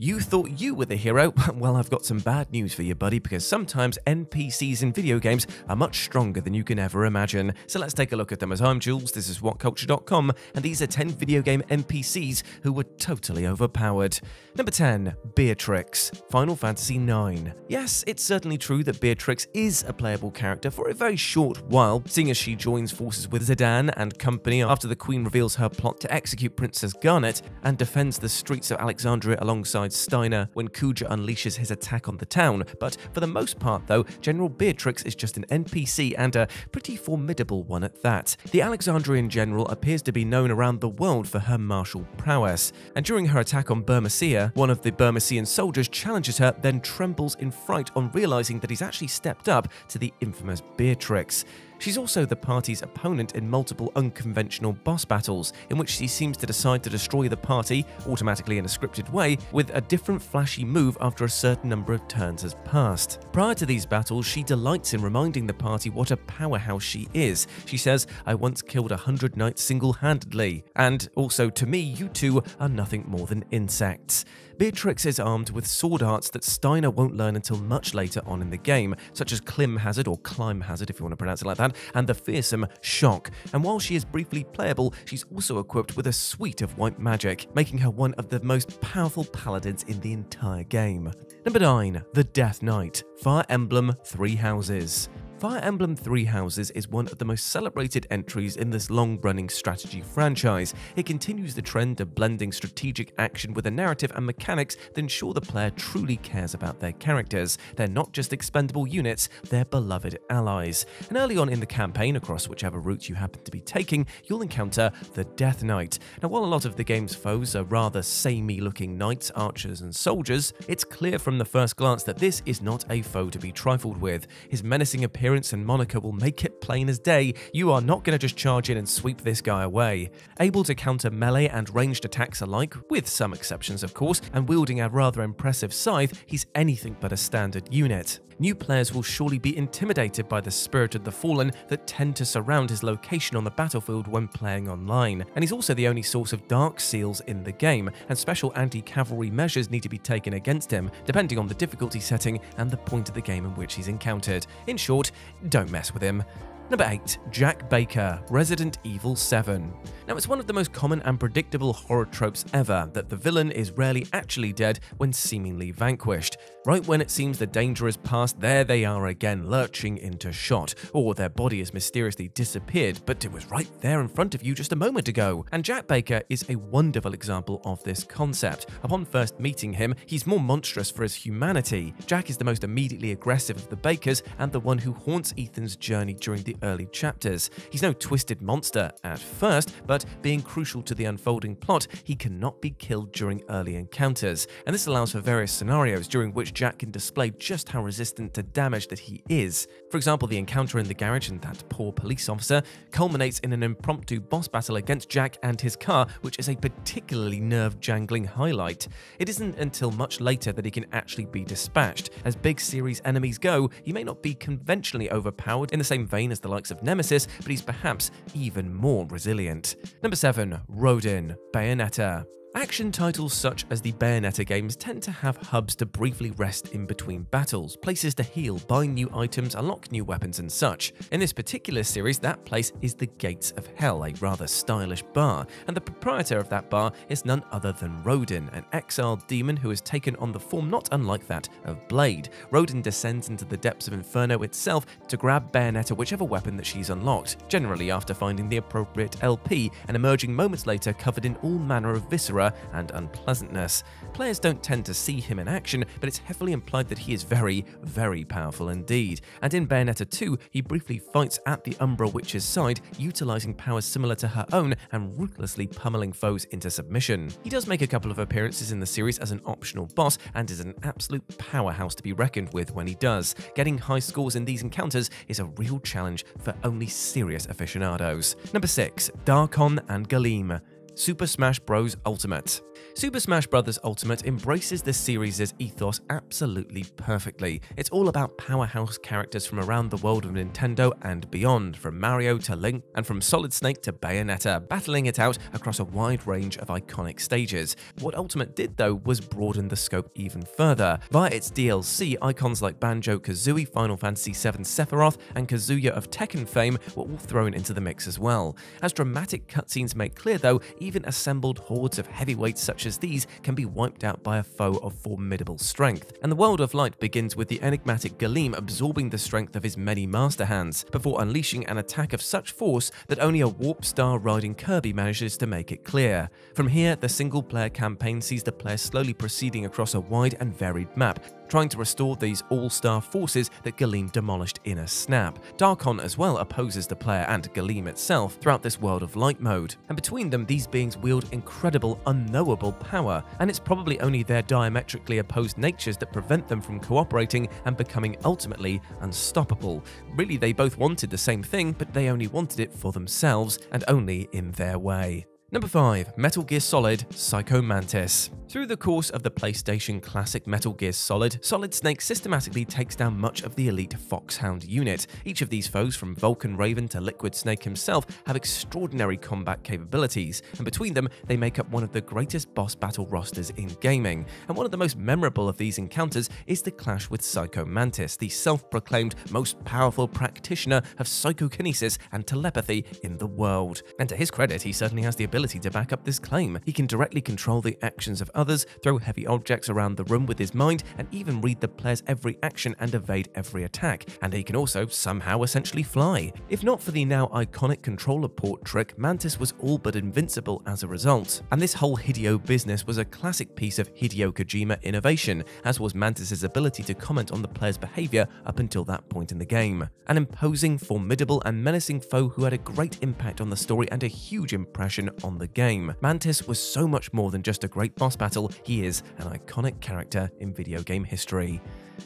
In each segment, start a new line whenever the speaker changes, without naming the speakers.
You thought you were the hero? Well, I've got some bad news for you, buddy, because sometimes NPCs in video games are much stronger than you can ever imagine. So let's take a look at them. As I'm Jules, this is WhatCulture.com, and these are 10 video game NPCs who were totally overpowered. Number 10, Beatrix, Final Fantasy IX. Yes, it's certainly true that Beatrix is a playable character for a very short while, seeing as she joins forces with Zidane and company after the Queen reveals her plot to execute Princess Garnet and defends the streets of Alexandria alongside Steiner when Kuja unleashes his attack on the town. But for the most part though, General Beatrix is just an NPC, and a pretty formidable one at that. The Alexandrian general appears to be known around the world for her martial prowess, and during her attack on Burmecia, one of the Burmecian soldiers challenges her, then trembles in fright on realizing that he's actually stepped up to the infamous Beatrix. She's also the party's opponent in multiple unconventional boss battles, in which she seems to decide to destroy the party, automatically in a scripted way, with a different flashy move after a certain number of turns has passed. Prior to these battles, she delights in reminding the party what a powerhouse she is. She says, "I once killed 100 knights single-handedly," and also, "To me, you two are nothing more than insects." Beatrix is armed with sword arts that Steiner won't learn until much later on in the game, such as Climb Hazard, or Climb Hazard if you want to pronounce it like that, and the fearsome Shock. And while she is briefly playable, she's also equipped with a suite of white magic, making her one of the most powerful paladins in the entire game. Number 9, the Death Knight, Fire Emblem Three Houses. Fire Emblem Three Houses is one of the most celebrated entries in this long-running strategy franchise. It continues the trend of blending strategic action with a narrative and mechanics that ensure the player truly cares about their characters. They're not just expendable units, they're beloved allies. And early on in the campaign, across whichever route you happen to be taking, you'll encounter the Death Knight. Now, while a lot of the game's foes are rather samey-looking knights, archers, and soldiers, it's clear from the first glance that this is not a foe to be trifled with. His menacing appearance and moniker will make it plain as day. You are not going to just charge in and sweep this guy away. Able to counter melee and ranged attacks alike, with some exceptions of course, and wielding a rather impressive scythe, he's anything but a standard unit. New players will surely be intimidated by the spirit of the fallen that tend to surround his location on the battlefield when playing online. And he's also the only source of dark seals in the game, and special anti-cavalry measures need to be taken against him, depending on the difficulty setting and the point of the game in which he's encountered. In short, don't mess with him. Number 8, Jack Baker, Resident Evil 7. Now, it's one of the most common and predictable horror tropes ever that the villain is rarely actually dead when seemingly vanquished. Right when it seems the danger is past, there they are again, lurching into shot, or their body has mysteriously disappeared, but it was right there in front of you just a moment ago. And Jack Baker is a wonderful example of this concept. Upon first meeting him, he's more monstrous for his humanity. Jack is the most immediately aggressive of the Bakers and the one who haunts Ethan's journey during the early chapters. He's no twisted monster at first, but being crucial to the unfolding plot, he cannot be killed during early encounters, and this allows for various scenarios during which Jack can display just how resistant to damage that he is. For example, the encounter in the garage and that poor police officer culminates in an impromptu boss battle against Jack and his car, which is a particularly nerve-jangling highlight. It isn't until much later that he can actually be dispatched. As big series enemies go, he may not be conventionally overpowered in the same vein as the likes of Nemesis, but he's perhaps even more resilient. Number 7, Rodin, Bayonetta. Action titles such as the Bayonetta games tend to have hubs to briefly rest in between battles, places to heal, buy new items, unlock new weapons and such. In this particular series, that place is the Gates of Hell, a rather stylish bar, and the proprietor of that bar is none other than Rodin, an exiled demon who has taken on the form not unlike that of Blade. Rodin descends into the depths of Inferno itself to grab Bayonetta whichever weapon that she's unlocked, generally after finding the appropriate LP and emerging moments later covered in all manner of viscera and unpleasantness. Players don't tend to see him in action, but it's heavily implied that he is very, very powerful indeed. And in Bayonetta 2, he briefly fights at the Umbra Witch's side, utilizing powers similar to her own and ruthlessly pummeling foes into submission. He does make a couple of appearances in the series as an optional boss, and is an absolute powerhouse to be reckoned with when he does. Getting high scores in these encounters is a real challenge for only serious aficionados. Number 6, Darkon and Galeem. Super Smash Bros. Ultimate. Super Smash Bros. Ultimate embraces the series' ethos absolutely perfectly. It's all about powerhouse characters from around the world of Nintendo and beyond, from Mario to Link and from Solid Snake to Bayonetta, battling it out across a wide range of iconic stages. What Ultimate did though was broaden the scope even further. Via its DLC, icons like Banjo-Kazooie, Final Fantasy VII Sephiroth, and Kazuya of Tekken fame were all thrown into the mix as well. As dramatic cutscenes make clear though, even assembled hordes of heavyweights such as these can be wiped out by a foe of formidable strength, and the World of Light begins with the enigmatic Galeem absorbing the strength of his many master hands, before unleashing an attack of such force that only a Warp Star riding Kirby manages to make it clear. From here, the single-player campaign sees the player slowly proceeding across a wide and varied map, trying to restore these all-star forces that Galeem demolished in a snap. Darkon as well opposes the player and Galeem itself throughout this World of Light mode, and between them these beings wield incredible, unknowable power, and it's probably only their diametrically opposed natures that prevent them from cooperating and becoming ultimately unstoppable. Really, they both wanted the same thing, but they only wanted it for themselves, and only in their way. Number 5. Metal Gear Solid Psycho Mantis. Through the course of the PlayStation classic Metal Gear Solid, Solid Snake systematically takes down much of the elite Foxhound unit. Each of these foes, from Vulcan Raven to Liquid Snake himself, have extraordinary combat capabilities, and between them they make up one of the greatest boss battle rosters in gaming. And one of the most memorable of these encounters is the clash with Psycho Mantis, the self-proclaimed most powerful practitioner of psychokinesis and telepathy in the world. And to his credit, he certainly has the ability to back up this claim. He can directly control the actions of others, throw heavy objects around the room with his mind, and even read the player's every action and evade every attack. And he can also somehow essentially fly. If not for the now iconic controller port trick, Mantis was all but invincible as a result. And this whole Hideo business was a classic piece of Hideo Kojima innovation, as was Mantis' ability to comment on the player's behavior up until that point in the game. An imposing, formidable, and menacing foe who had a great impact on the story and a huge impression on the game. Mantis was so much more than just a great boss battle, he is an iconic character in video game history.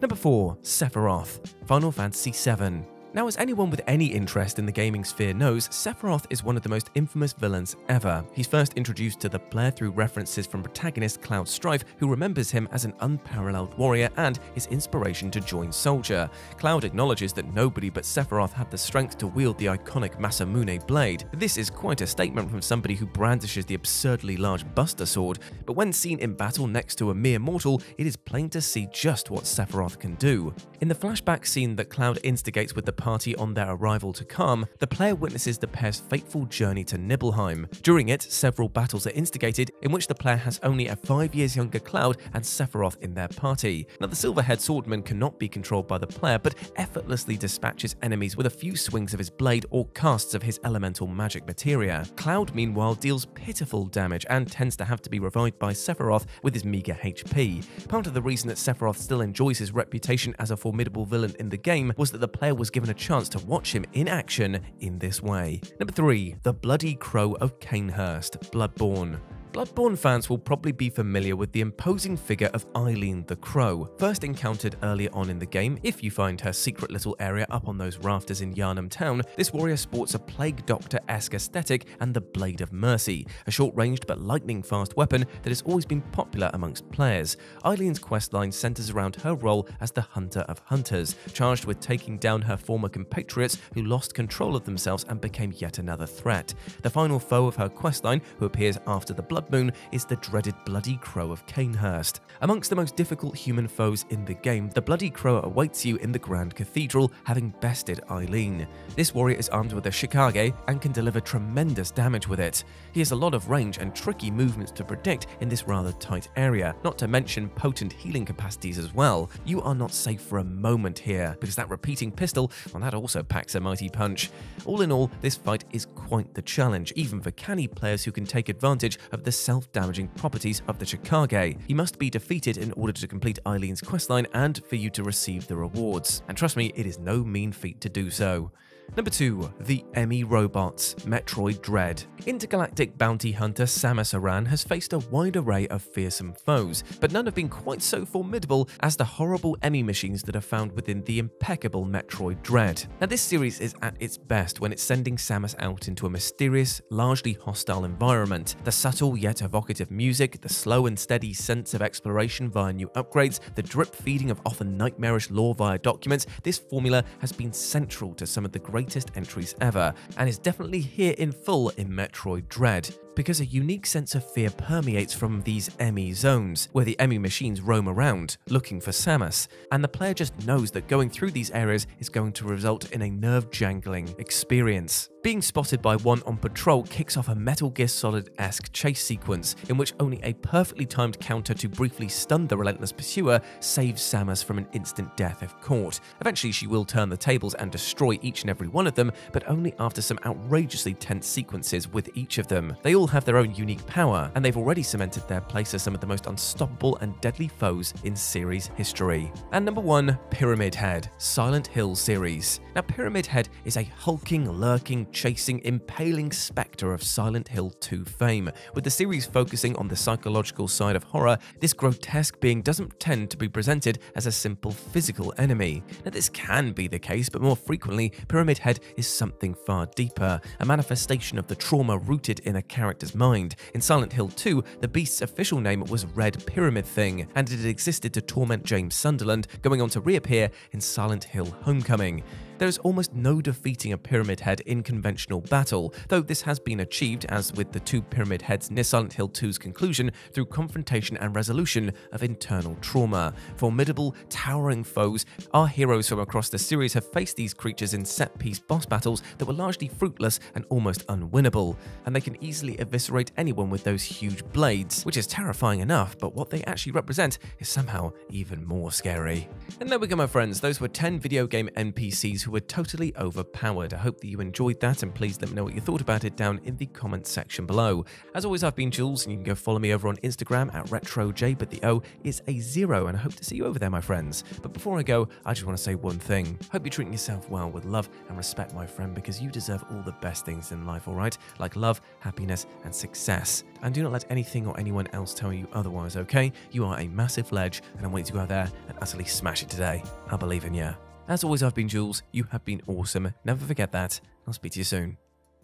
Number 4. Sephiroth, Final Fantasy VII. Now, as anyone with any interest in the gaming sphere knows, Sephiroth is one of the most infamous villains ever. He's first introduced to the player through references from protagonist Cloud Strife, who remembers him as an unparalleled warrior and his inspiration to join Soldier. Cloud acknowledges that nobody but Sephiroth had the strength to wield the iconic Masamune blade. This is quite a statement from somebody who brandishes the absurdly large Buster Sword, but when seen in battle next to a mere mortal, it is plain to see just what Sephiroth can do. In the flashback scene that Cloud instigates with the party on their arrival to Calm, the player witnesses the pair's fateful journey to Nibelheim. During it, several battles are instigated in which the player has only a 5 years younger Cloud and Sephiroth in their party. Now, the silver-haired swordman cannot be controlled by the player, but effortlessly dispatches enemies with a few swings of his blade or casts of his elemental magic materia. Cloud, meanwhile, deals pitiful damage and tends to have to be revived by Sephiroth with his meager HP. Part of the reason that Sephiroth still enjoys his reputation as a formidable villain in the game was that the player was given a chance to watch him in action in this way. Number 3. The Bloody Crow of Canehurst, Bloodborne. Bloodborne fans will probably be familiar with the imposing figure of Eileen the Crow. First encountered earlier on in the game, if you find her secret little area up on those rafters in Yharnam Town, this warrior sports a Plague Doctor-esque aesthetic and the Blade of Mercy, a short-ranged but lightning-fast weapon that has always been popular amongst players. Eileen's questline centers around her role as the Hunter of Hunters, charged with taking down her former compatriots who lost control of themselves and became yet another threat. The final foe of her questline, who appears after the Blood Moon, is the dreaded Bloody Crow of Canehurst. Amongst the most difficult human foes in the game, the Bloody Crow awaits you in the Grand Cathedral, having bested Eileen. This warrior is armed with a Shikage and can deliver tremendous damage with it. He has a lot of range and tricky movements to predict in this rather tight area, not to mention potent healing capacities as well. You are not safe for a moment here, because that repeating pistol, well, that also packs a mighty punch. All in all, this fight is quite the challenge, even for canny players who can take advantage of the self-damaging properties of the Shikage. He must be defeated in order to complete Eileen's questline and for you to receive the rewards. And trust me, it is no mean feat to do so. Number 2. The Emmy Robots, Metroid Dread. Intergalactic bounty hunter Samus Aran has faced a wide array of fearsome foes, but none have been quite so formidable as the horrible Emmy machines that are found within the impeccable Metroid Dread. Now, this series is at its best when it's sending Samus out into a mysterious, largely hostile environment. The subtle yet evocative music, the slow and steady sense of exploration via new upgrades, the drip feeding of often nightmarish lore via documents, this formula has been central to some of the greatest entries ever, and is definitely here in full in Metroid Dread, because a unique sense of fear permeates from these Emmy zones, where the Emmy machines roam around, looking for Samus, and the player just knows that going through these areas is going to result in a nerve-jangling experience. Being spotted by one on patrol kicks off a Metal Gear Solid-esque chase sequence, in which only a perfectly timed counter to briefly stun the relentless pursuer saves Samus from an instant death if caught. Eventually she will turn the tables and destroy each and every one of them, but only after some outrageously tense sequences with each of them. They all have their own unique power, and they've already cemented their place as some of the most unstoppable and deadly foes in series history. And number 1, Pyramid Head, Silent Hill series. Now, Pyramid Head is a hulking, lurking, chasing, impaling spectre of Silent Hill 2 fame. With the series focusing on the psychological side of horror, this grotesque being doesn't tend to be presented as a simple physical enemy. Now, this can be the case, but more frequently, Pyramid Head is something far deeper, a manifestation of the trauma rooted in a character's mind. In Silent Hill 2, the beast's official name was Red Pyramid Thing, and it had existed to torment James Sunderland, going on to reappear in Silent Hill Homecoming. There is almost no defeating a Pyramid Head in conventional battle, though this has been achieved, as with the 2 Pyramid Heads near Silent Hill 2's conclusion, through confrontation and resolution of internal trauma. Formidable, towering foes, our heroes from across the series have faced these creatures in set-piece boss battles that were largely fruitless and almost unwinnable, and they can easily eviscerate anyone with those huge blades, which is terrifying enough, but what they actually represent is somehow even more scary. And there we go, my friends, those were 10 video game NPCs who were totally overpowered. I hope that you enjoyed that, and please let me know what you thought about it down in the comments section below. As always, I've been Jules, and you can go follow me over on Instagram at RetroJ, but the O is a 0, and I hope to see you over there, my friends. But before I go, I just want to say one thing. Hope you're treating yourself well with love and respect, my friend, because you deserve all the best things in life, alright? Like love, happiness, and success. And do not let anything or anyone else tell you otherwise, okay? You are a massive ledge, and I'm waiting to go out there and utterly smash it today. I believe in you. As always, I've been Jules. You have been awesome. Never forget that. I'll speak to you soon.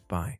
Bye.